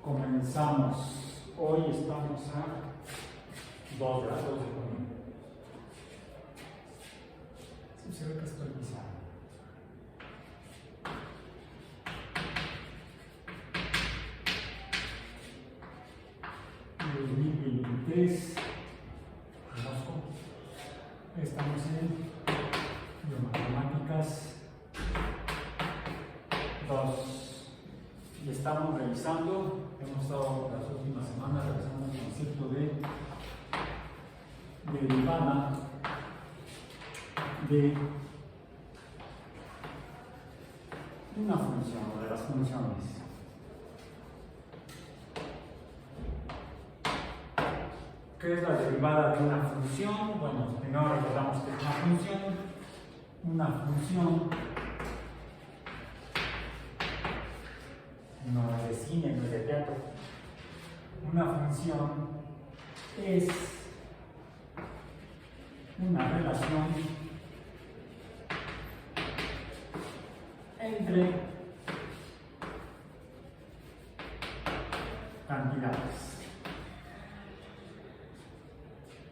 Comenzamos. Hoy estamos a 2 grados de junio. Sí, se ve que estoy pisando. En 2023, conozco, estamos en Biomatemáticas 2. Y estamos revisando, hemos estado las últimas semanas revisando el concepto de derivada de una función o de las funciones. ¿Qué es la derivada de una función? Bueno, primero recordamos que es una función. Una función no es de cine, no es de teatro. Una función es una relación entre cantidades.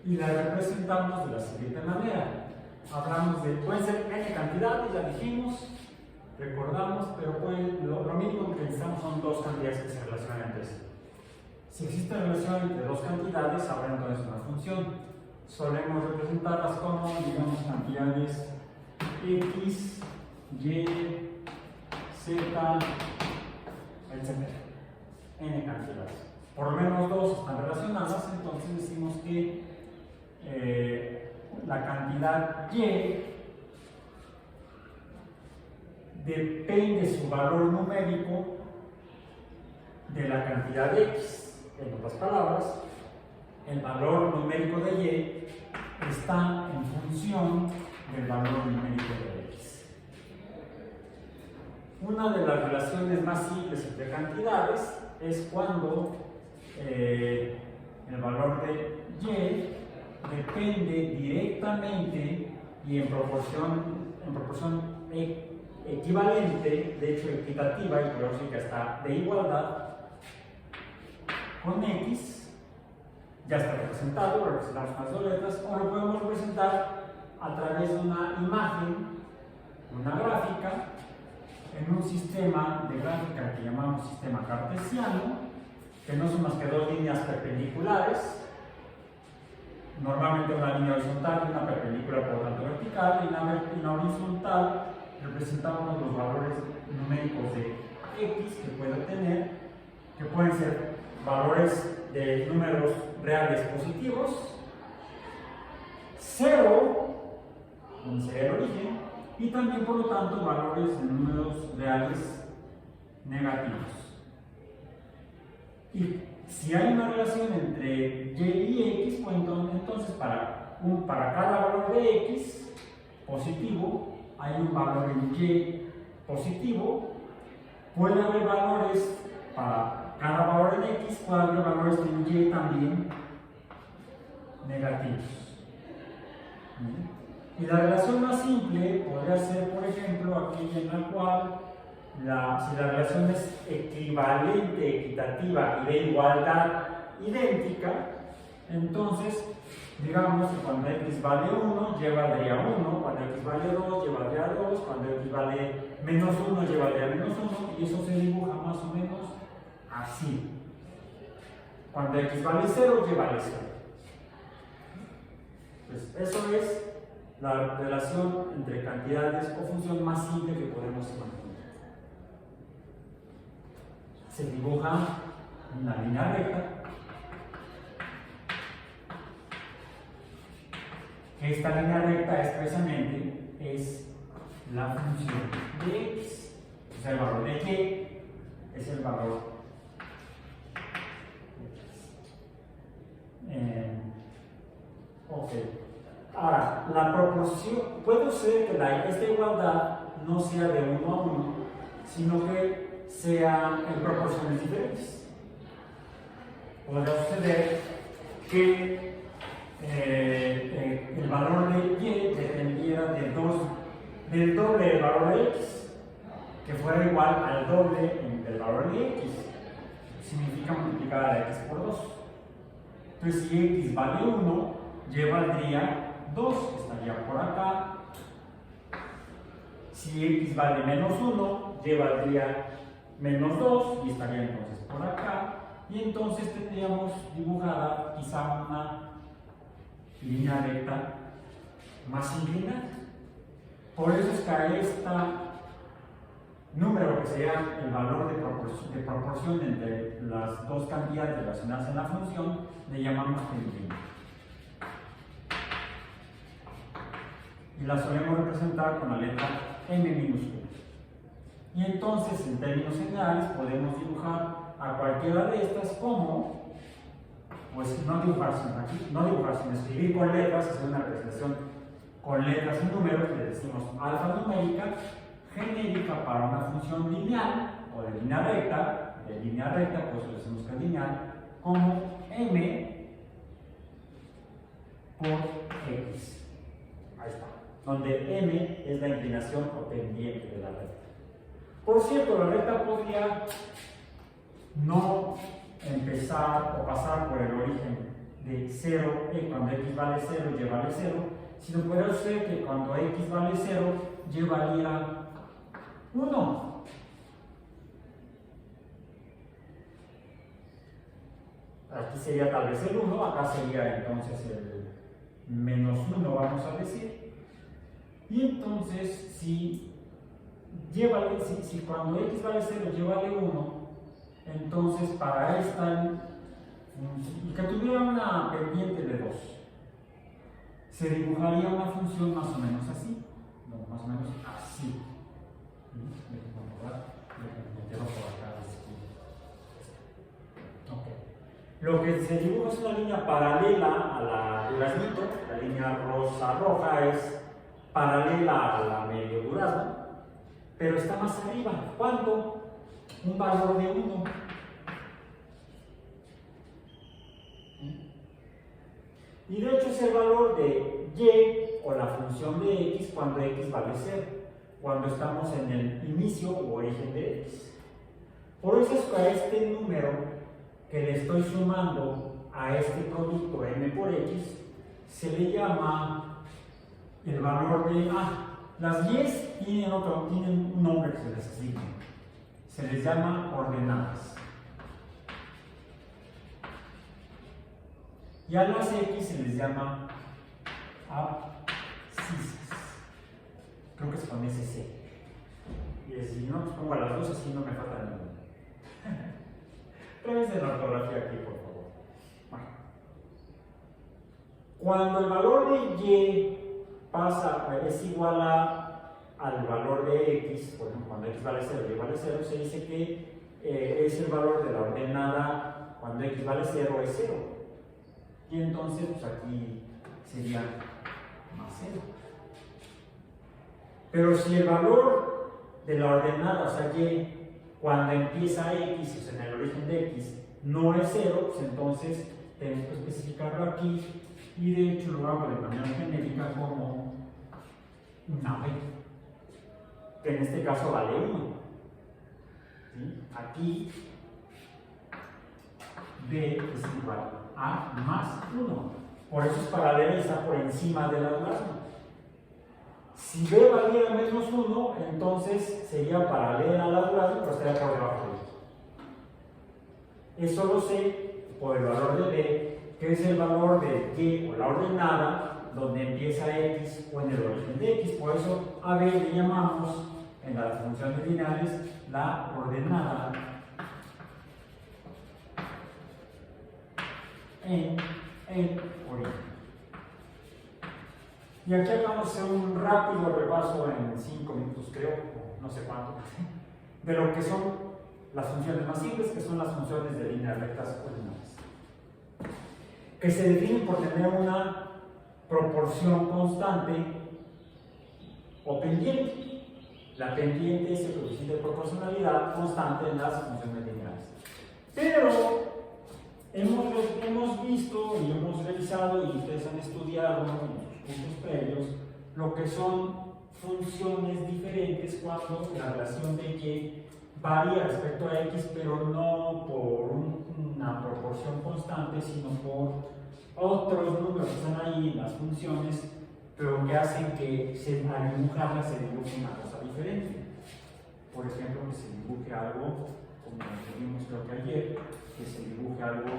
Y la representamos de la siguiente manera. Hablamos de, pueden ser n cantidades, ya dijimos, recordamos, pero lo mínimo que necesitamos son dos cantidades que se relacionan entre sí. Si existe relación entre dos cantidades, habrá entonces una función. Solemos representarlas como, digamos, cantidades x, y, z, etc. N cantidades. Por lo menos dos están relacionadas, entonces decimos que la cantidad y depende su valor numérico de la cantidad x. En otras palabras, el valor numérico de y está en función del valor numérico de x. Una de las relaciones más simples entre cantidades es cuando el valor de y depende directamente y en proporción equivalente, de hecho equitativa, y por eso que está de igualdad con x. Ya está representado, lo representamos con las dos letras, o lo podemos representar a través de una imagen, una gráfica, en un sistema de gráfica que llamamos sistema cartesiano, que no son más que dos líneas perpendiculares, normalmente una línea horizontal y una perpendicular por lo tanto vertical, y en la horizontal representamos los valores numéricos de x que puede tener, que pueden ser valores de números reales positivos, 0, donde sería el origen, y también por lo tanto valores de números reales negativos. Y si hay una relación entre y y x, pues entonces para cada valor de x positivo hay un valor en y positivo. Puede haber valores para cada valor en x, puede haber valores en y también negativos. Y la relación más simple podría ser, por ejemplo, aquella en la cual si la relación es equivalente, equitativa y de igualdad idéntica, entonces digamos que cuando x vale 1, y valdría 1, cuando x vale 2, y valdría 2, cuando x vale menos 1, y valdría menos 1, y eso se dibuja más o menos así. Cuando x vale 0, y vale 0. Pues eso es la relación entre cantidades o función más simple que podemos imaginar. Se dibuja una línea recta, que esta línea recta expresamente es la función de x, o sea, el valor de y es el valor de x. Ok. Ahora, la proporción, puede ser que esta igualdad no sea de 1 a 1, sino que sea en proporciones diferentes. Podría suceder que el valor de y dependiera del doble del valor de x, que fuera igual al doble del valor de x. Significa multiplicar a x por 2. Entonces, si x vale 1, y valdría 2, estaría por acá. Si x vale menos 1, y valdría menos 2, y estaría entonces por acá. Y entonces tendríamos dibujada quizá una línea recta más inclinada. Por eso es que a este número, que sería el valor de proporción entre las dos cantidades relacionadas en la función, le llamamos pendiente. Y la solemos representar con la letra m minúscula. Y entonces, en términos generales, podemos dibujar a cualquiera de estas como, pues no dibujar sin escribir con letras, hacer una representación con letras y números, le decimos alfanumérica, genérica para una función lineal o de línea recta, pues le decimos que es lineal, como m por x. Ahí está, donde m es la inclinación o pendiente de la recta. Por cierto, la recta podría no empezar o pasar por el origen de 0, cuando x vale 0, y vale 0, sino puede ser que cuando x vale 0, y valiera 1. Aquí sería tal vez el 1, acá sería entonces el menos 1, vamos a decir. Y entonces, si cuando x vale 0, y vale 1, entonces para esta, y que tuviera una pendiente de 2, se dibujaría una función más o menos así. No, más o menos así. Lo que se dibuja es una línea paralela a la duraznito, la línea rosa-roja es paralela a la medio durazno, pero está más arriba. ¿Cuánto? Un valor de 1. Y de hecho es el valor de y o la función de x cuando x vale 0, cuando estamos en el inicio o origen de x. Por eso es que a este número que le estoy sumando a este producto m por x se le llama el valor de las y's tienen un nombre que se les asigna. Se les llama ordenadas. Y a las x se les llama abscisas. Creo que es con ese C. Y si no, pues pongo a las dos, así no me falta ninguna. Revisen la ortografía aquí, por favor. Bueno. Cuando el valor de y es igual al valor de x, por ejemplo, cuando x vale 0 y y vale 0, se dice que es el valor de la ordenada cuando x vale 0 es 0. Y entonces, pues aquí sería más 0. Pero si el valor de la ordenada, o sea, y, cuando empieza x, o sea, en el origen de x, no es 0, pues entonces tenemos que especificarlo aquí, y de hecho lo hago de manera genérica como una b, que en este caso vale 1. ¿Sí? Aquí b es igual a más 1. Por eso es paralela y está por encima de la durazno. Si b valiera menos 1, entonces sería paralela a la durazno, pero estaría por debajo de 1. Eso lo sé por el valor de b, que es el valor de y o la ordenada, donde empieza x o en el origen de x. Por eso a b le llamamos en las funciones lineales la ordenada en el origen. Y aquí vamos a hacer un rápido repaso en 5 minutos, creo, o no sé cuánto, de lo que son las funciones más simples, que son las funciones de líneas rectas ordinales, que se definen por tener una proporción constante o pendiente. La pendiente es el coeficiente de proporcionalidad constante en las funciones lineales. Pero hemos visto y hemos revisado, y ustedes han estudiado en sus cursos previos, lo que son funciones diferentes cuando la relación de y varía respecto a x, pero no por una constante, sino por otros números que están ahí, las funciones, pero que hacen que al dibujarlas se dibuje una cosa diferente. Por ejemplo, que se dibuje algo, como lo vimos creo que ayer, que se dibuje algo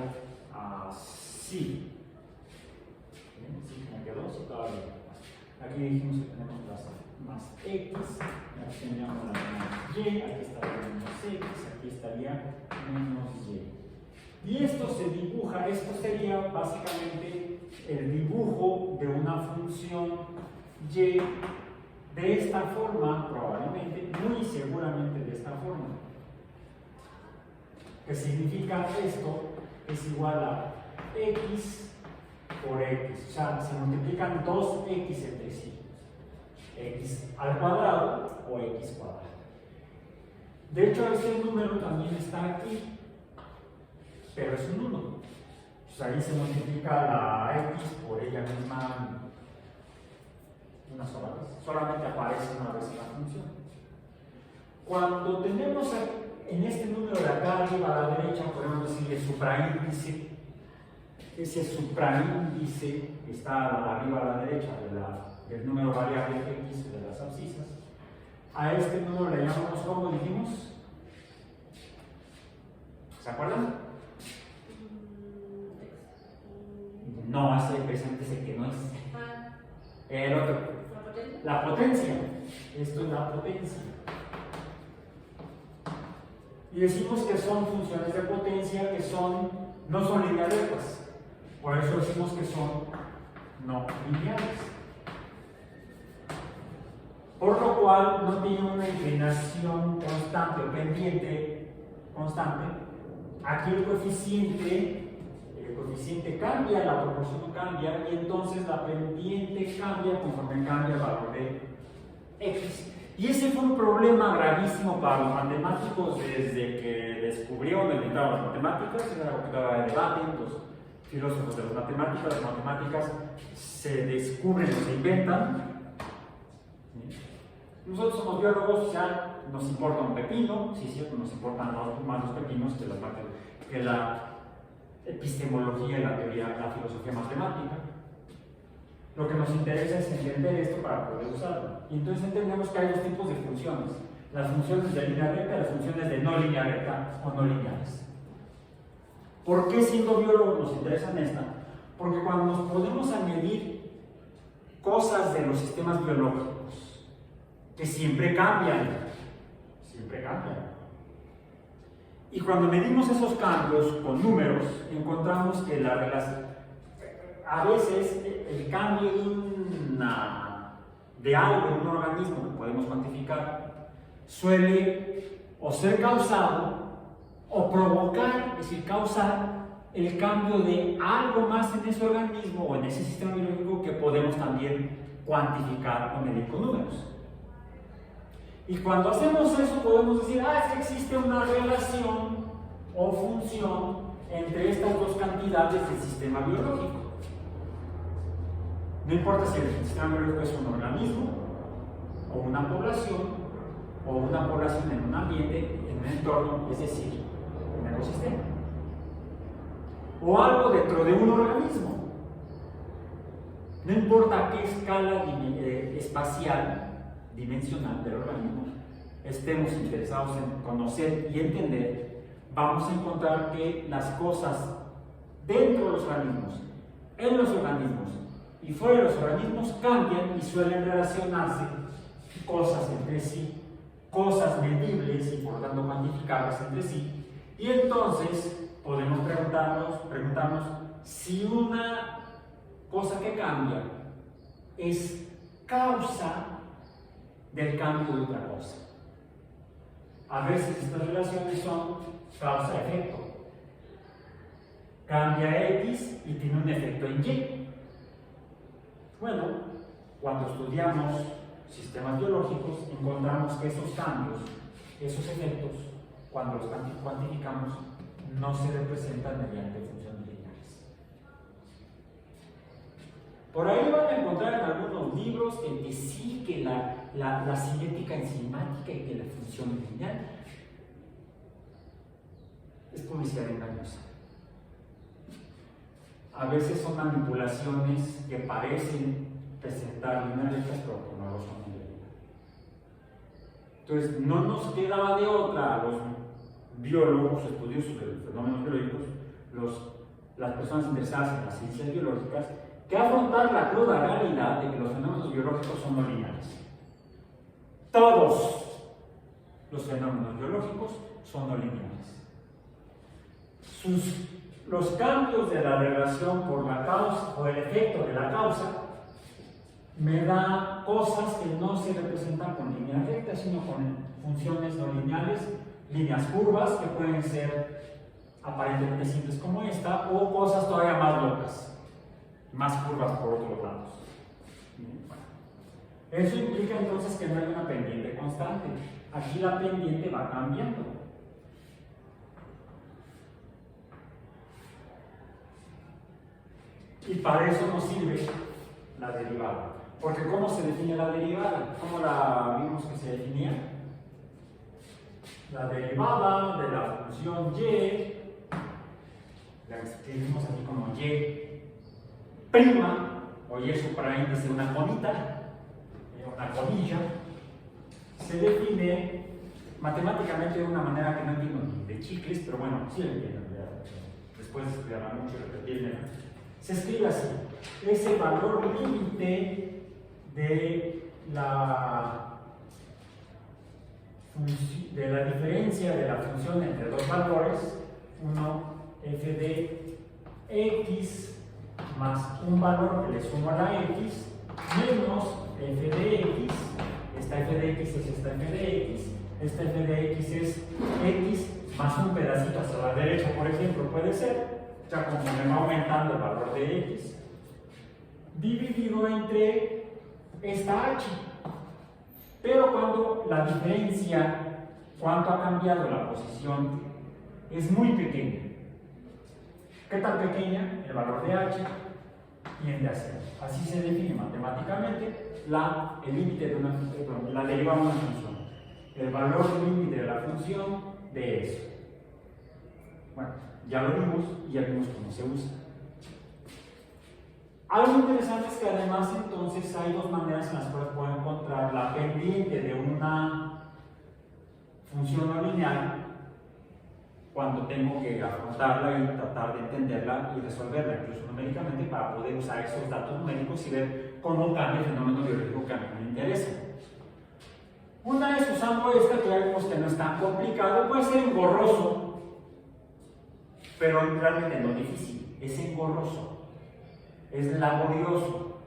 así. Sí, me quedó, sí, todavía. Aquí dijimos que tenemos las más x, aquí teníamos la menos y, aquí estaría menos x, aquí estaría menos y. Y esto se dibuja, esto sería básicamente el dibujo de una función y de esta forma, probablemente, muy seguramente de esta forma. Que significa esto es igual a x por x, o sea, se multiplican 2x entre sí, x al cuadrado o x cuadrado. De hecho, este número también está aquí, pero es un 1. Pues ahí se multiplica la x por ella misma una sola vez, solamente aparece una vez la función. Cuando tenemos en este número de acá arriba a la derecha, podemos decirle supraíndice. Ese supraíndice está arriba a la derecha del número variable x de las abscisas. A este número le llamamos, ¿cómo dijimos? ¿Se acuerdan? No, ese presente es el que no es. El otro. La potencia. Esto es la potencia. Y decimos que son funciones de potencia que no son lineales. Por eso decimos que son no lineales. Por lo cual no tienen una inclinación constante o pendiente constante. Aquí el coeficiente cambia, la proporción cambia y entonces la pendiente cambia conforme cambia el valor de x. Y ese fue un problema gravísimo para los matemáticos desde que descubrieron o inventaron las matemáticas. Era algo que estaba de debate. Los filósofos de las matemáticas se descubren o se inventan. Nosotros somos biólogos, o sea, nos importa un pepino, sí, cierto, nos importan más los pepinos que la epistemología y la teoría, la filosofía matemática. Lo que nos interesa es entender esto para poder usarlo. Y entonces entendemos que hay dos tipos de funciones: las funciones de línea recta y las funciones de no línea recta o no lineales. ¿Por qué siendo biólogos nos interesan esta? Porque cuando nos podemos añadir cosas de los sistemas biológicos que siempre cambian, y cuando medimos esos cambios con números, encontramos que a veces el cambio de algo en un organismo que podemos cuantificar suele o ser causado o provocar, es decir, causar el cambio de algo más en ese organismo o en ese sistema biológico que podemos también cuantificar o medir con números. Y cuando hacemos eso podemos decir, es que existe una relación o función entre estas dos cantidades del sistema biológico. No importa si el sistema biológico es un organismo, o una población en un ambiente, en un entorno, es decir, un ecosistema. O algo dentro de un organismo. No importa a qué escala espacial, dimensional del organismo estemos interesados en conocer y entender, vamos a encontrar que las cosas dentro de los organismos, en los organismos y fuera de los organismos cambian y suelen relacionarse cosas entre sí, cosas medibles y por lo tanto cuantificables entre sí. Y entonces podemos preguntarnos si una cosa que cambia es causa del cambio de otra cosa. A veces estas relaciones son causa-efecto. Cambia X y tiene un efecto en Y. Bueno, cuando estudiamos sistemas biológicos encontramos que esos cambios, esos efectos, cuando los cuantificamos, no se representan mediante funciones lineales. Por ahí van a encontrar en algunos libros que sí, que la cinética enzimática y que la función lineal es publicidad engañosa. a veces son manipulaciones que parecen presentar líneas rectas, pero que no lo son en realidad. Entonces, no nos quedaba de otra a los biólogos, estudiosos de los fenómenos biológicos, las personas interesadas en las ciencias biológicas, que afrontar la cruda realidad de que los fenómenos biológicos son no lineales. Todos los fenómenos biológicos son no lineales. Los cambios de la relación por la causa o el efecto de la causa me da cosas que no se representan con líneas rectas, sino con funciones no lineales, líneas curvas que pueden ser aparentemente simples como esta, o cosas todavía más locas, más curvas por otros lados. Bueno, eso implica entonces que no hay una pendiente constante. Aquí la pendiente va cambiando. Y para eso nos sirve la derivada. Porque ¿cómo se define la derivada? ¿Cómo la vimos que se definía? La derivada de la función y, la escribimos aquí como y prima, o y supraíndice de una conita, una comilla, se define matemáticamente de una manera que no entiendo ni de chicles, pero bueno, sí lo entiendo, después de estudiarla mucho y repetirme. Se escribe así: es el valor límite de la diferencia de la función entre dos valores, uno f de x más un valor que le sumo a la x, menos f de x, esta f de x es esta f de x, esta f de x es x más un pedacito hacia la derecha, por ejemplo, puede ser, ya conforme va aumentando el valor de x, dividido entre esta h. Pero cuando la diferencia, cuánto ha cambiado la posición, es muy pequeña. ¿Qué tan pequeña? El valor de h tiende a cero. Así se define matemáticamente el límite de la derivada de una función. El valor límite de la función de eso. Bueno, ya lo vimos y ya vimos cómo se usa. Algo interesante es que además entonces hay dos maneras en las cuales puedo encontrar la pendiente de una función no lineal cuando tengo que afrontarla y tratar de entenderla y resolverla, incluso numéricamente, para poder usar esos datos numéricos y ver cómo cambia el fenómeno biológico que a mí me interesa. Una vez usando esta, que vemos que no es tan complicado, puede ser engorroso, pero realmente no difícil, es engorroso. Es laborioso,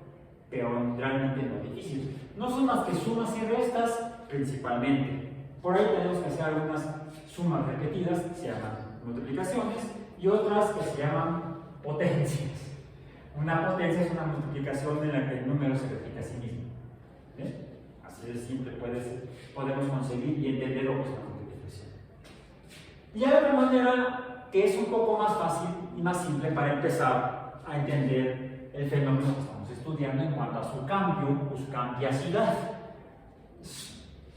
pero realmente no difícil. No son más que sumas y restas principalmente. Por ahí tenemos que hacer algunas sumas repetidas que se llaman multiplicaciones y otras que se llaman potencias. Una potencia es una multiplicación en la que el número se repite a sí mismo. Así de simple podemos conseguir y entender lo que es una multiplicación. Y hay otra manera que es un poco más fácil y más simple para empezar a entender el fenómeno que estamos estudiando en cuanto a su cambio o su cambiacidad.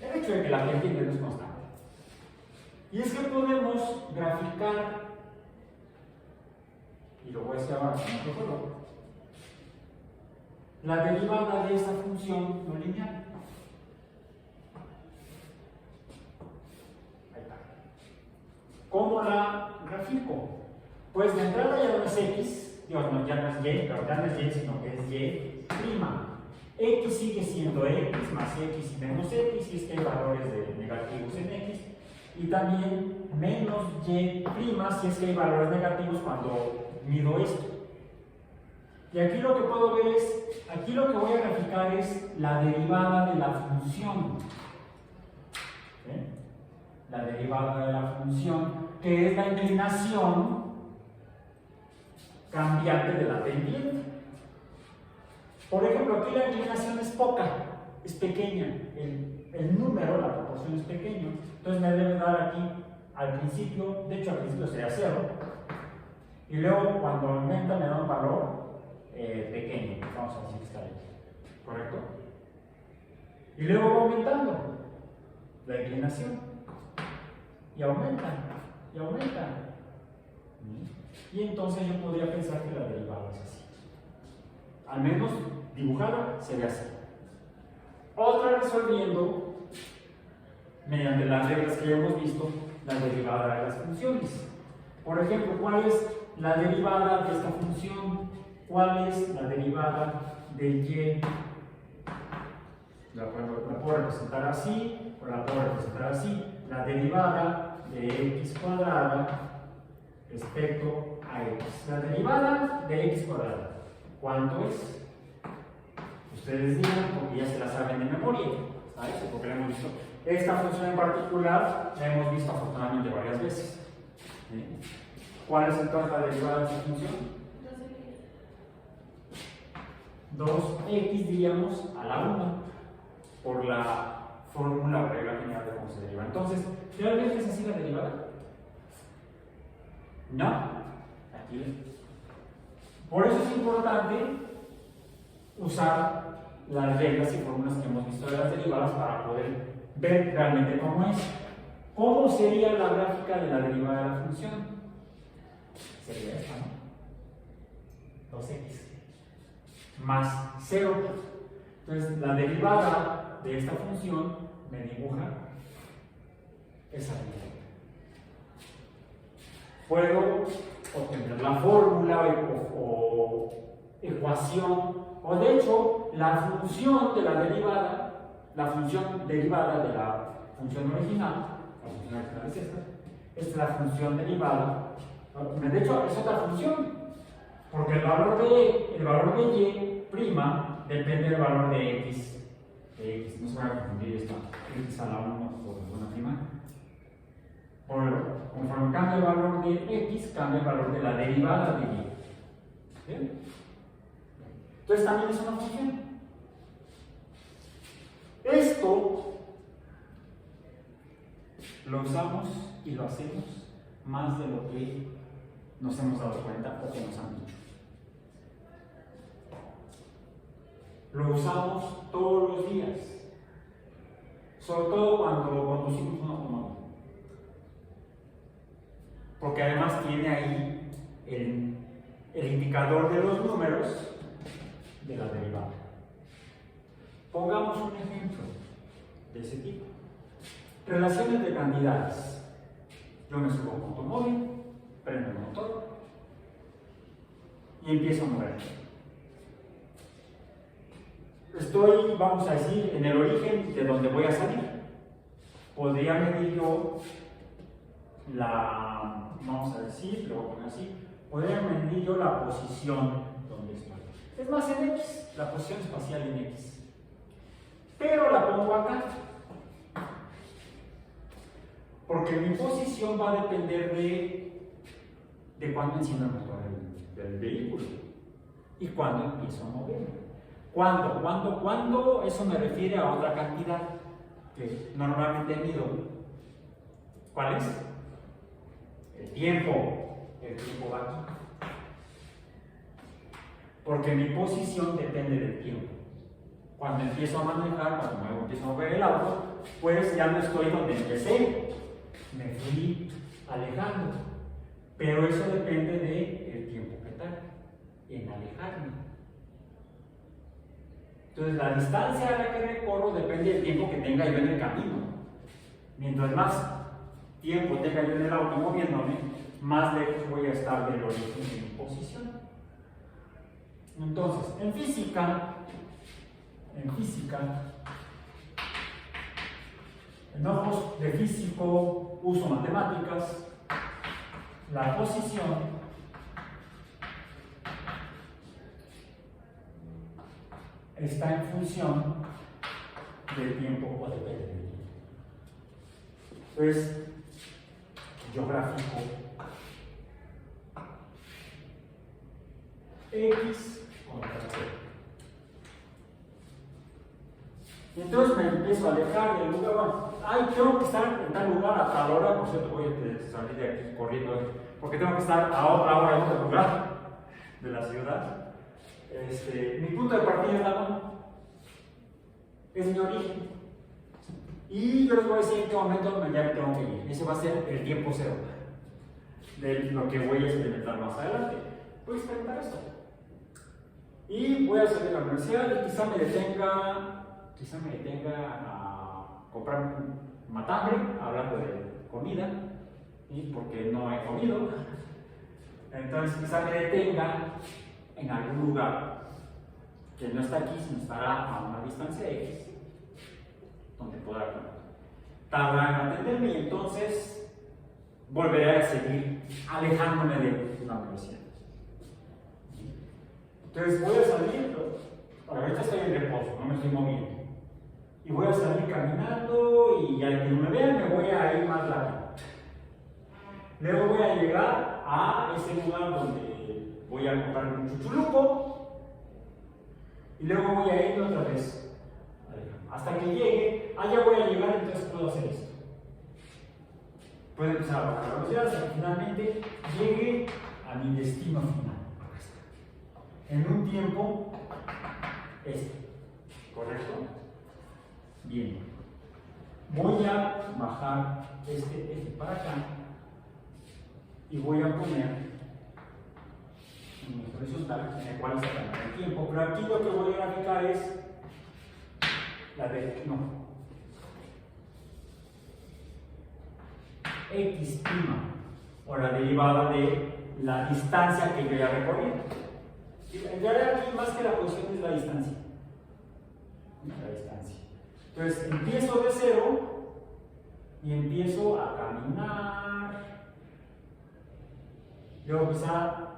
El hecho de que la pendiente no es constante. Y es que podemos graficar, y lo voy a hacer ahora con otro color, la derivada de esta función no lineal. Ahí está. ¿Cómo la grafico? Pues de entrada ya no es x, ya no es y, pero ya no es y, sino que es y prima. X sigue siendo x más x y menos x, si es que hay valores negativos en x, y también menos y prima si es que hay valores negativos cuando mido esto. Y aquí lo que puedo ver es, aquí lo que voy a graficar es la derivada de la función. La derivada de la función, que es la inclinación cambiante de la pendiente. Por ejemplo, aquí la inclinación es poca, es pequeña, el número, la proporción es pequeño, entonces me debe dar aquí al principio, de hecho al principio sería 0, y luego cuando aumenta me da un valor pequeño, vamos a decir que está ahí, ¿correcto? Y luego va aumentando la inclinación, y aumenta, y aumenta. Y entonces yo podría pensar que la derivada es así. Al menos dibujada se ve así. Otra resolviendo, mediante las reglas que ya hemos visto, la derivada de las funciones. Por ejemplo, ¿cuál es la derivada de esta función? ¿Cuál es la derivada de y? La puedo representar así, o la puedo representar así. La derivada de x cuadrada respecto a x. La derivada de x cuadrada, ¿cuánto es? Ustedes digan, porque ya se la saben de memoria, ¿sabes? Porque la hemos visto. Esta función en particular la hemos visto afortunadamente varias veces. ¿Sí? ¿Cuál es entonces la derivada de esta función? 2x diríamos a la 1 por la fórmula o regla general de cómo se deriva. Entonces, ¿realmente es así la derivada? No. Aquí. Por eso es importante usar las reglas y fórmulas que hemos visto de las derivadas para poder ver realmente cómo es. ¿Cómo sería la gráfica de la derivada de la función? Sería esta, ¿no? 2x más 0. Entonces, la derivada de esta función me dibuja esa línea. Puedo obtener la fórmula o ecuación, o de hecho, la función de la derivada, la función derivada de la función original, la función original es esta, es la función derivada. De hecho, es otra función, porque el valor de y' depende del valor de x. No se va a confundir esto, x a la 1 por una prima. Conforme cambia el valor de x, cambia el valor de la derivada de y. ¿Bien? Entonces también es una función. Esto lo usamos y lo hacemos más de lo que nos hemos dado cuenta o que nos han dicho. Lo usamos todos los días, sobre todo cuando conducimos un automóvil, porque además tiene ahí el indicador de los números de la derivada. Pongamos un ejemplo de ese tipo. Relaciones de cantidades. Yo me subo a un automóvil, prendo el motor y empiezo a mover. Estoy, vamos a decir, en el origen de donde voy a salir. Podría medir yo vamos a decir, lo voy a poner así, podría medir yo la posición donde estoy. Es más en X, la posición espacial en X. Pero la pongo acá. Porque mi posición va a depender de cuándo enciendo el motor del vehículo y cuándo empiezo a moverme. ¿Cuándo? Eso me refiere a otra cantidad que normalmente mido. ¿Cuál es? El tiempo. El tiempo va aquí. Porque mi posición depende del tiempo. Cuando empiezo a manejar, cuando empiezo a mover el auto, pues ya no estoy donde empecé. Me fui alejando. Pero eso depende del tiempo que tarde en alejarme. Entonces, la distancia a la que recorro depende del tiempo que tenga yo en el camino. Mientras más tiempo tenga yo en el auto moviéndome, más lejos voy a estar del origen de mi posición. Entonces, en física, en ojos de físico uso matemáticas, la posición está en función del tiempo o depende del tiempo. Entonces, yo grafico X contra C. Y entonces me empiezo a alejar del lugar. Bueno, tengo que estar en tal lugar a tal hora. Por cierto, voy a salir de aquí corriendo porque tengo que estar a otra hora en otro lugar de la ciudad. Mi punto de partida es la 1. Es mi origen. Y yo les voy a decir en qué momento ya me tengo que ir. Ese va a ser el tiempo 0. de lo que voy a experimentar más adelante. Voy a experimentar esto. Y voy a salir a la universidad y quizá me detenga a comprar un matambre, hablando de comida, y porque no he comido. Entonces quizá me detenga en algún lugar que no está aquí, sino estará a una distancia X, donde podrá tardar en atenderme, y entonces volveré a seguir alejándome de la universidad. Entonces voy a salir, ahorita estoy en reposo, no me estoy moviendo, y voy a salir caminando, y al que no me vea me voy a ir más rápido. Luego voy a llegar a ese lugar donde voy a comprar un chuchuluco, y luego voy a ir otra vez hasta que llegue. Ya voy a llegar, entonces puedo hacer esto. Puedo empezar a bajar la velocidad hasta que finalmente llegue a mi destino final. En un tiempo ¿correcto? Bien. Voy a bajar este para acá y voy a poner un horizontal en el cual se cambia el tiempo, pero aquí lo que voy a graficar es x', o la derivada de la distancia que yo ya recorrí. En realidad aquí más que la posición es la distancia. Entonces empiezo de cero y empiezo a caminar. Luego quizá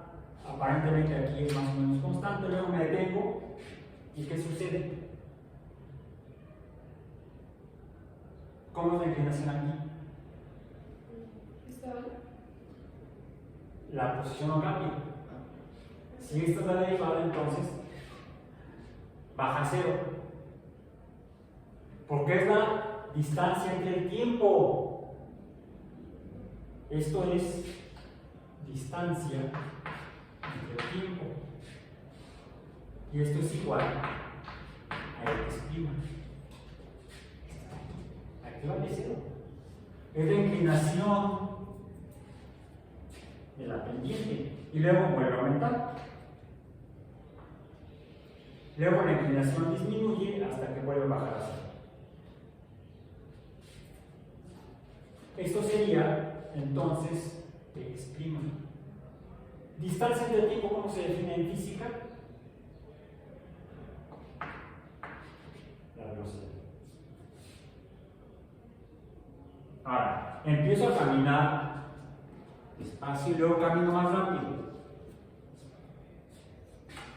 aparentemente aquí es más o menos constante, luego me detengo. ¿Y qué sucede? ¿Cómo es la inclinación aquí? La posición no cambia. Si esta es la derivada, entonces baja a cero. Porque es la distancia entre el tiempo. Esto es distancia entre el tiempo. Y esto es igual a x'. Aquí va de cero. Es la inclinación de la pendiente. Y luego vuelve a aumentar. Luego la inclinación disminuye hasta que vuelve a bajar a cero. Esto sería entonces x'. Distancia entre el tiempo, ¿cómo se define en física? La velocidad. Ahora, empiezo a caminar despacio y luego camino más rápido.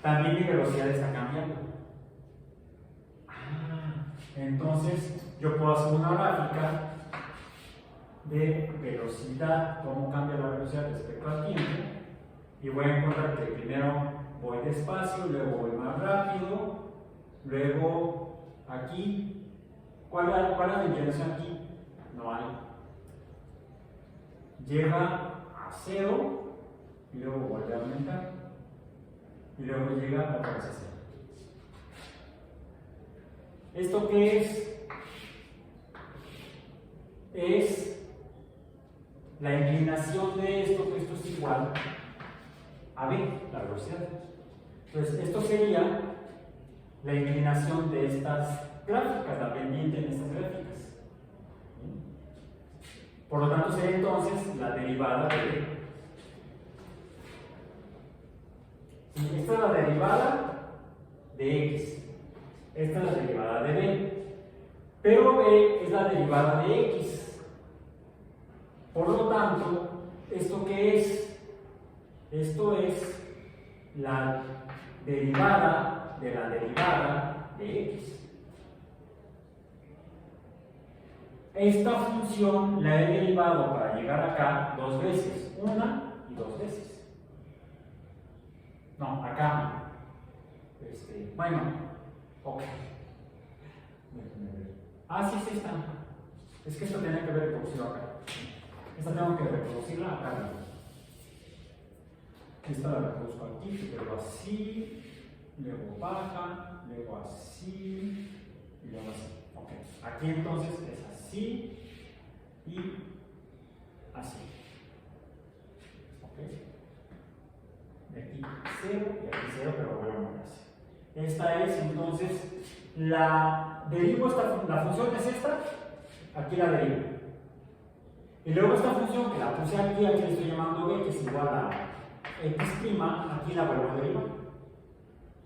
También mi velocidad está cambiando. Entonces yo puedo hacer una gráfica de velocidad, cómo cambia la velocidad respecto al tiempo, y voy a encontrar que primero voy despacio, luego voy más rápido, luego aquí. ¿Cuál es la inclinación aquí? No hay. Llega a cero y luego vuelve a aumentar y luego llega otra vez a cero. ¿Esto qué es? Es la inclinación de esto, que esto es igual a v, la velocidad. Entonces esto sería la inclinación de estas gráficas, la pendiente en estas gráficas. Por lo tanto sería entonces la derivada de esta es la derivada de x, esta es la derivada de b, pero b es la derivada de x. Por lo tanto, ¿esto qué es? Esto es la derivada de la derivada de x. Esta función la he derivado para llegar acá dos veces, una y dos veces. No, acá. Bueno, ok. Sí está. Es que esto tiene que ver reproducido acá. Esta tengo que reproducirla acá. Esta la reproduzco aquí, luego así, luego baja, luego así y luego así. Ok. Aquí entonces es así y así. 0 y aquí 0, pero vuelve a moverse. Esta es entonces la función es esta, aquí la derivo. Y luego esta función que la puse aquí le estoy llamando b, que es igual a x', aquí la vuelvo a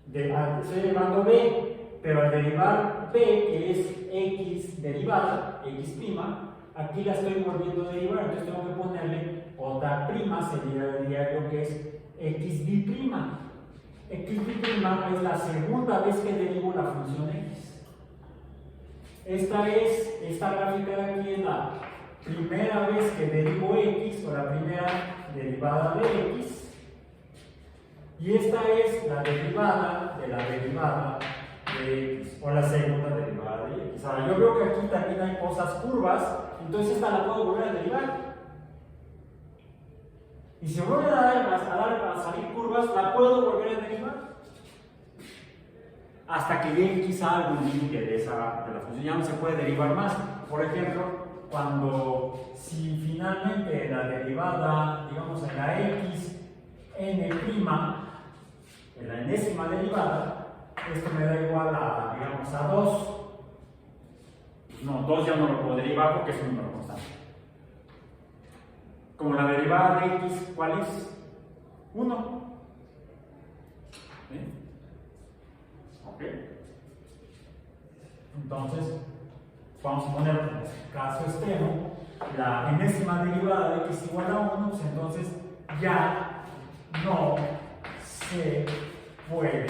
derivar. Estoy derivando b, pero al derivar b, que es x derivada, x', aquí la estoy volviendo a derivar, entonces tengo que ponerle otra prima, sería lo que es xb'. Xb' es la segunda vez que derivo la función x. Esta gráfica de aquí es la primera vez que derivo x, o la primera derivada de x. Y esta es la derivada de la derivada de x, o la segunda derivada de x. Ahora, yo veo que aquí también hay cosas curvas, entonces esta la puedo volver a derivar. Y si vuelven a salir curvas, la puedo volver a derivar. Hasta que llegue quizá algún límite de la función, ya no se puede derivar más. Por ejemplo, si finalmente la derivada, digamos en la x n', en la enésima derivada, esto me da igual a, digamos, a 2. No, 2 ya no lo puedo derivar porque es un número constante. Como la derivada de x, ¿cuál es? 1. ¿Sí? ¿Ok? Entonces, vamos a poner en este caso extremo la enésima derivada de x igual a 1, pues entonces ya no se puede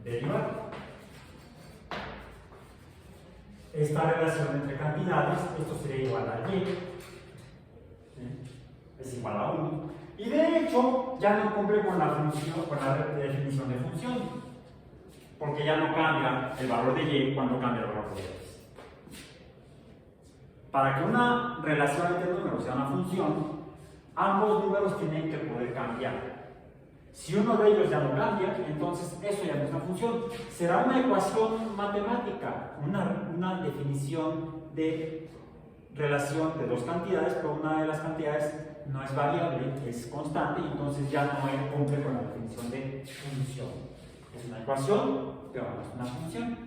derivar. Esta relación entre cantidades, esto sería igual a y, es igual a 1. Y de hecho, ya no cumple con la función, con la definición de función, porque ya no cambia el valor de y cuando cambia el valor de x. Para que una relación entre números sea una función, ambos números tienen que poder cambiar. Si uno de ellos ya no cambia, entonces eso ya no es una función. Será una ecuación matemática, una definición de relación de dos cantidades, pero una de las cantidades no es variable, es constante, y entonces ya no cumple con la definición de función. Es una ecuación, pero no es una función.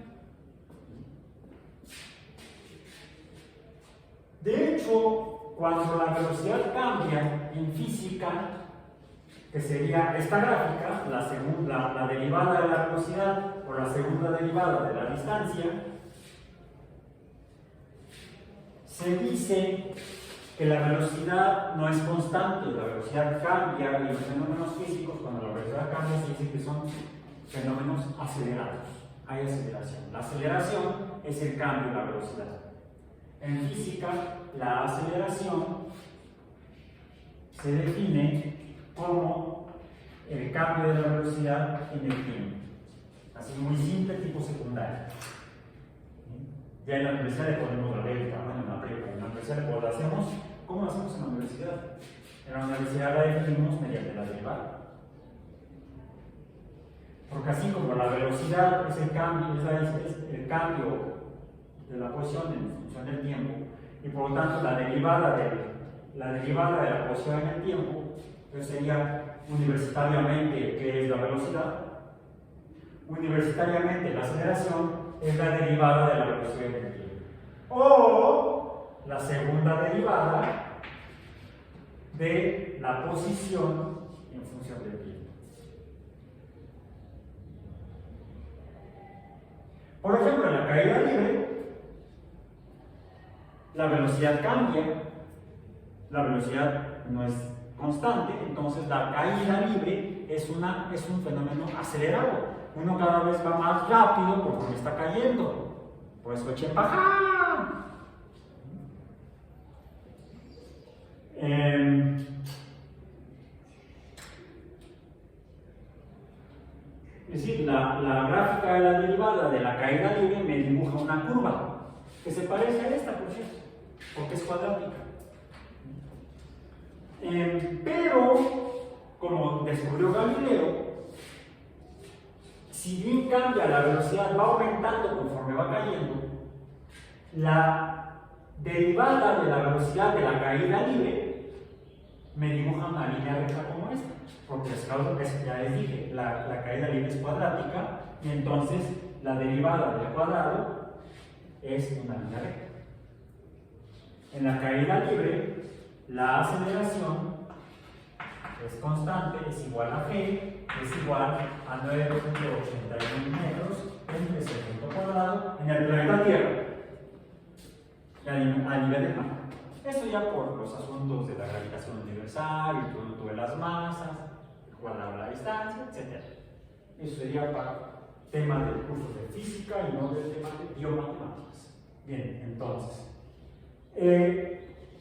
De hecho, cuando la velocidad cambia en física, que sería esta gráfica, la derivada de la velocidad o la segunda derivada de la distancia, se dice que la velocidad no es constante, la velocidad cambia, y los fenómenos físicos, cuando la velocidad cambia, se dice que son fenómenos acelerados. Hay aceleración. La aceleración es el cambio de la velocidad. En física, la aceleración se define como el cambio de la velocidad en el tiempo. Así muy simple, tipo secundario. Ya en la universidad le ponemos la delta, bueno, en la universidad lo hacemos. ¿Cómo lo hacemos en la universidad? En la universidad la definimos mediante la derivada. Porque así como la velocidad es el cambio de la posición en función del tiempo, y por lo tanto la derivada de la posición en el tiempo, pues sería universitariamente ¿qué es la velocidad? Universitariamente la aceleración es la derivada de la velocidad en el tiempo. O la segunda derivada de la posición en función del tiempo. Por ejemplo, en la caída libre, la velocidad cambia, la velocidad no es constante, entonces la caída libre es un fenómeno acelerado. Uno cada vez va más rápido porque está cayendo. Por eso echen baja. Es decir, la gráfica de la derivada de la caída libre me dibuja una curva que se parece a esta, por cierto, porque es cuadrática. Pero, como descubrió Galileo, si bien cambia la velocidad, va aumentando conforme va cayendo, la derivada de la velocidad de la caída libre me dibuja una línea recta como esta, porque ya les dije, la caída libre es cuadrática y entonces la derivada del cuadrado es una línea recta. En la caída libre, la aceleración es constante, es igual a g, es igual a 9.81 metros entre segundo cuadrado en el planeta Tierra, a nivel del mar. Esto ya por los asuntos de la gravitación universal, el producto de las masas, el cuadrado de la distancia, etc. Eso sería para temas del curso de física y no del tema de biomatemáticas. Bien, entonces,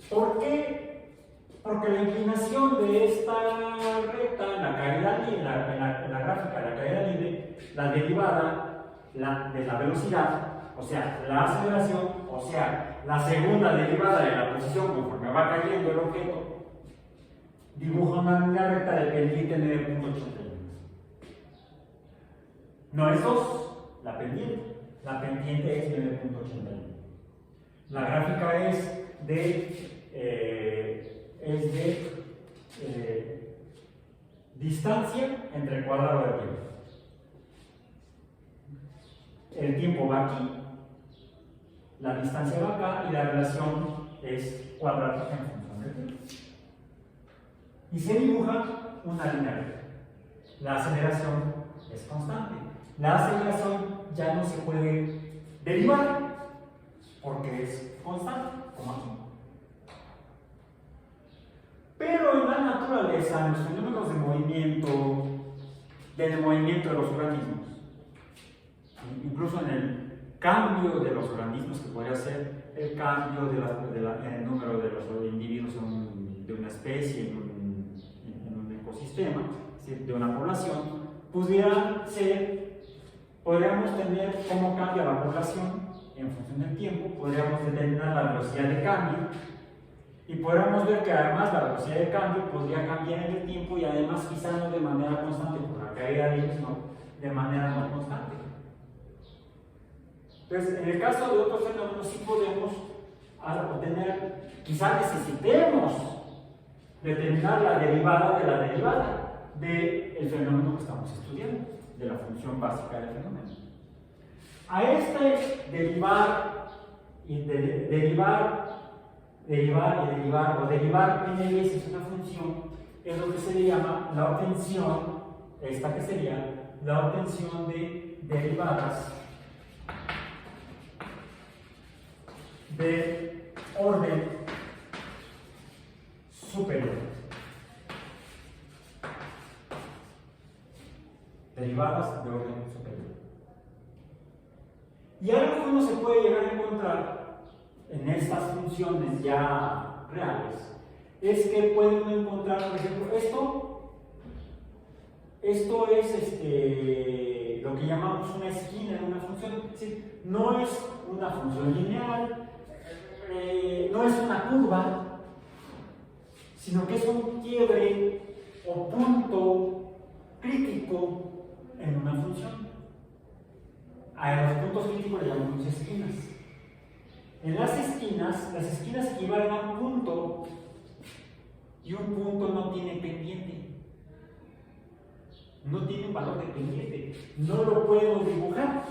¿por qué? Porque la inclinación de esta recta en la caída libre, en la gráfica de la caída libre, la derivada de la velocidad, o sea, la aceleración, o sea, la segunda derivada de la posición conforme va cayendo el objeto, dibuja una línea recta de pendiente 9.81. No es 2, la pendiente es 9.81. La gráfica es de distancia entre el cuadrado del tiempo. El tiempo va aquí, la distancia va acá y la relación es cuadrática en función del tiempo. Y se dibuja una línea recta. La aceleración es constante. La aceleración ya no se puede derivar porque es constante, como aquí. Pero en la naturaleza, en los fenómenos de movimiento de los organismos, incluso en el cambio de los organismos que podría ser el cambio en el número de los individuos de una especie en un ecosistema, es decir, de una población, podríamos tener cómo cambia la población en función del tiempo, podríamos determinar la velocidad de cambio y podríamos ver que además la velocidad de cambio podría cambiar en el tiempo y además quizá no de manera constante por la caída libre, sino de manera no constante. Entonces, en el caso de otros fenómenos sí podemos obtener, quizá necesitemos determinar la derivada de la derivada del fenómeno que estamos estudiando, de la función básica del fenómeno. A este derivar n veces una función es lo que se le llama la obtención, esta que sería la obtención de derivadas de orden superior. Derivadas de orden superior. Y algo que uno se puede llegar a encontrar en estas funciones ya reales es que puede uno encontrar, por ejemplo, esto es lo que llamamos una esquina de una función, es decir, no es una función lineal, no es una curva, sino que es un quiebre o punto crítico en una función. A los puntos críticos le llamamos esquinas. En las esquinas equivalen a un punto y un punto no tiene pendiente. No tiene un valor de pendiente. No lo puedo dibujar.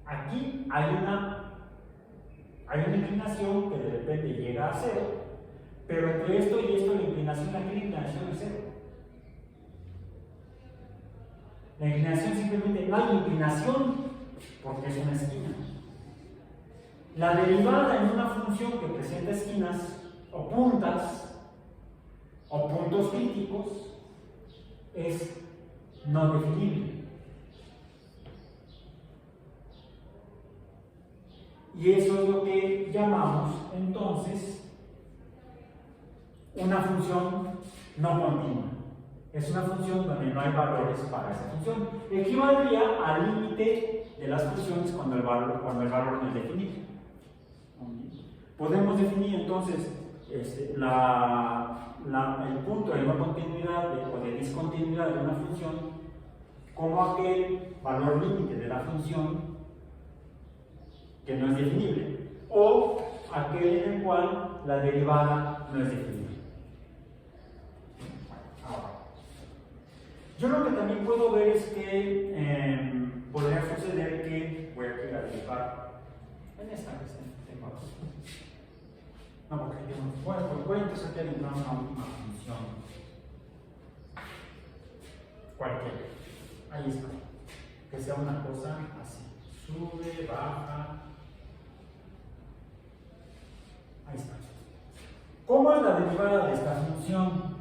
Aquí hay una inclinación que de repente llega a 0, pero entre esto y esto la inclinación es 0. La inclinación simplemente no hay inclinación porque es una esquina. La derivada en una función que presenta esquinas o puntas o puntos críticos es no definible. Y eso es lo que llamamos entonces una función no continua. Es una función donde no hay valores para esa función. Equivaldría al límite de las funciones cuando el valor no es definido. Podemos definir entonces el punto de no continuidad o de discontinuidad de una función como aquel valor límite de la función que no es definible, o aquel en el cual la derivada no es definida. Ahora, yo lo que también puedo ver es que podría suceder que voy a derivar en esta que tengo aquí. No, porque yo no voy a empezar a entrar una última función. Cualquiera. Ahí está. Que sea una cosa así. Sube, baja. Ahí está. ¿Cómo es la derivada de esta función?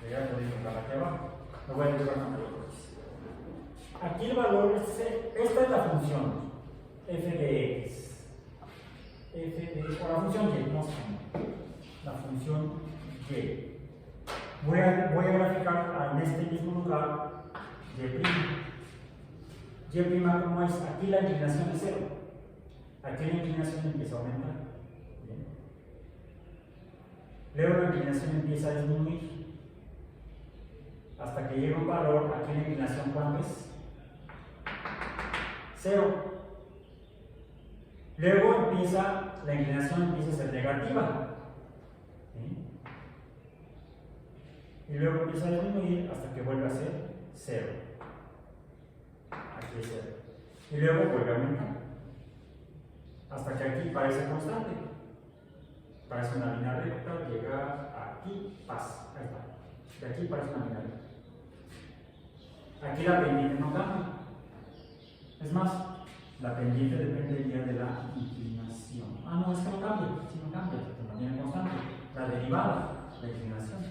Voy a poner aquí abajo. Lo voy a derivar con otros. Aquí el valor es, esta es la función f de x. O la función y, no sé. La función y. Voy a graficar en este mismo lugar y'. Y' como es, aquí la inclinación es 0. Aquí la inclinación empieza a aumentar. ¿Bien? Luego la inclinación empieza a disminuir. Hasta que llega un valor, aquí la inclinación ¿cuánto es? 0. Luego la inclinación empieza a ser negativa. ¿Sí? Y luego empieza a disminuir hasta que vuelve a ser 0. Aquí es 0. Y luego vuelve a aumentar. Hasta que aquí parece constante. Parece una línea recta, llega aquí, pasa. Ahí está. De aquí parece una línea recta. Aquí la pendiente no cambia. Es más, la pendiente dependería de la inclinación. Ah, no, es que no cambia. Sí, no cambia. Se mantiene constante. La derivada, la inclinación.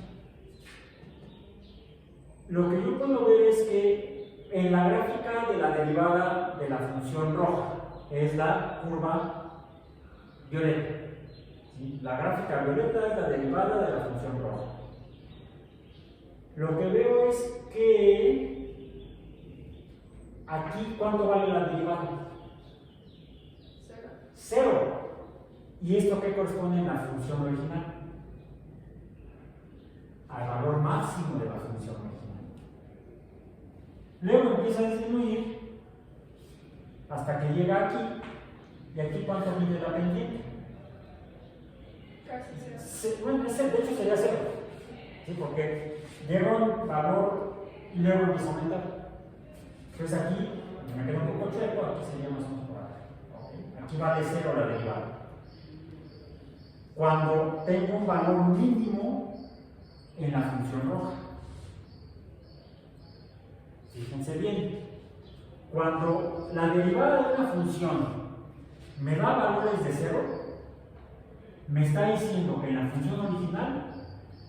Lo que yo puedo ver es que en la gráfica de la derivada de la función roja es la curva violeta. ¿Sí? La gráfica violeta es la derivada de la función roja. Lo que veo es que aquí, ¿cuánto vale la derivada? 0. ¿Y esto qué corresponde en la función original? Al valor máximo de la función original. Luego empieza a disminuir hasta que llega aquí. ¿Y aquí cuánto mide la pendiente? Casi 0. Bueno, de hecho sería 0. ¿Sí? Porque llega un valor y luego empieza a aumentar. Entonces aquí me queda un poco chueco, aquí sería más o menos por acá. ¿Okay? Aquí vale 0 la derivada. Cuando tengo un valor mínimo en la función roja. Fíjense bien, cuando la derivada de una función me da valores de 0, me está diciendo que en la función original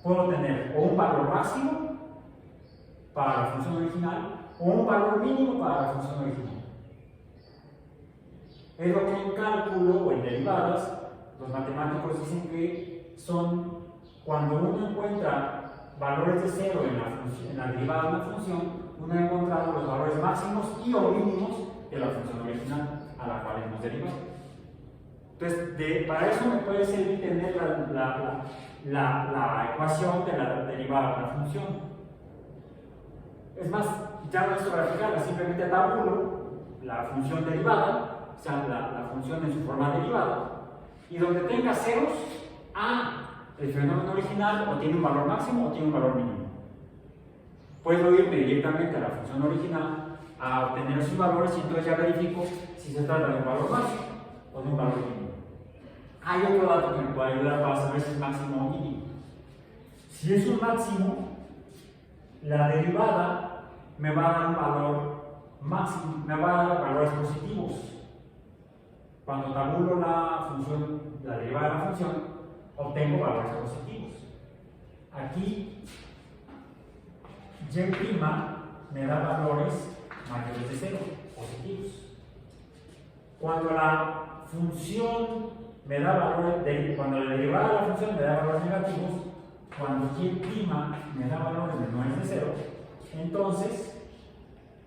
puedo tener o un valor máximo para la función original o un valor mínimo para la función original. Es lo que en cálculo o en derivadas los matemáticos dicen que son cuando uno encuentra valores de 0 en la derivada de una función, uno ha encontrado los valores máximos y o mínimos de la función original a la cual hemos derivado. Entonces, para eso me puede servir tener la ecuación de la derivada de la función. Es más, ya no es graficarla, simplemente tabulo la función derivada, o sea, la función en su forma derivada, y donde tenga ceros, el fenómeno original o tiene un valor máximo o tiene un valor mínimo. Puedo irme directamente a la función original a obtener sus valores y entonces ya verifico si se trata de un valor máximo o de un valor mínimo. Hay otro dato que me puede ayudar para saber si es máximo o mínimo. Si es un máximo, la derivada me va a dar un valor máximo, me va a dar valores positivos. Cuando tabulo la derivada de la función, obtengo valores positivos. Aquí y' me da valores mayores de 0, positivos. Cuando la función me da valores, cuando la derivada de la función me da valores negativos, cuando y' me da valores menores de 0, entonces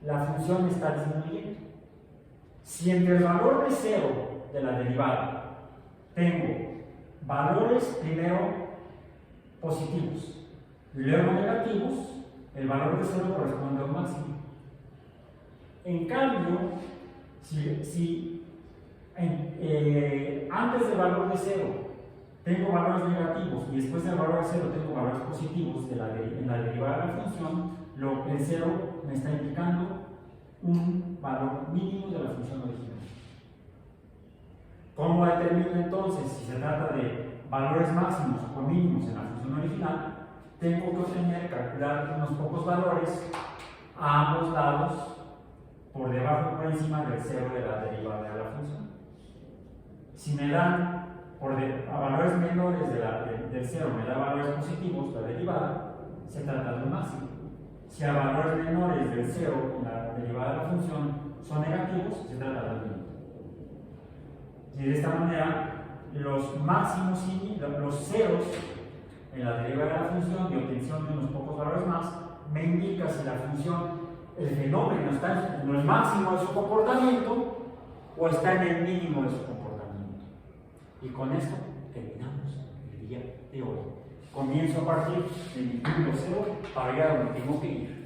la función está disminuyendo. Si entre el valor de 0 de la derivada tengo valores primero positivos y luego negativos, el valor de 0 corresponde a un máximo. En cambio, si Antes del valor de 0 tengo valores negativos y después del valor de 0 tengo valores positivos en la derivada de la función, el 0 me está indicando un valor mínimo de la función original. ¿Cómo determino entonces si se trata de valores máximos o mínimos en la función original? Tengo que calcular unos pocos valores a ambos lados, por debajo y por encima del 0 de la derivada de la función. Si me dan a valores menores del 0 me da valores positivos, la derivada, se trata de un máximo. Si a valores menores del 0 la derivada de la función son negativos, se trata de un mínimo. Y de esta manera, los máximos y los ceros en la derivada de la función de obtención de unos pocos valores más me indica si la función, el fenómeno está en el máximo de su comportamiento o está en el mínimo de su comportamiento. Y con esto terminamos el día de hoy. Comienzo a partir del punto 0 para ir a donde tengo que ir.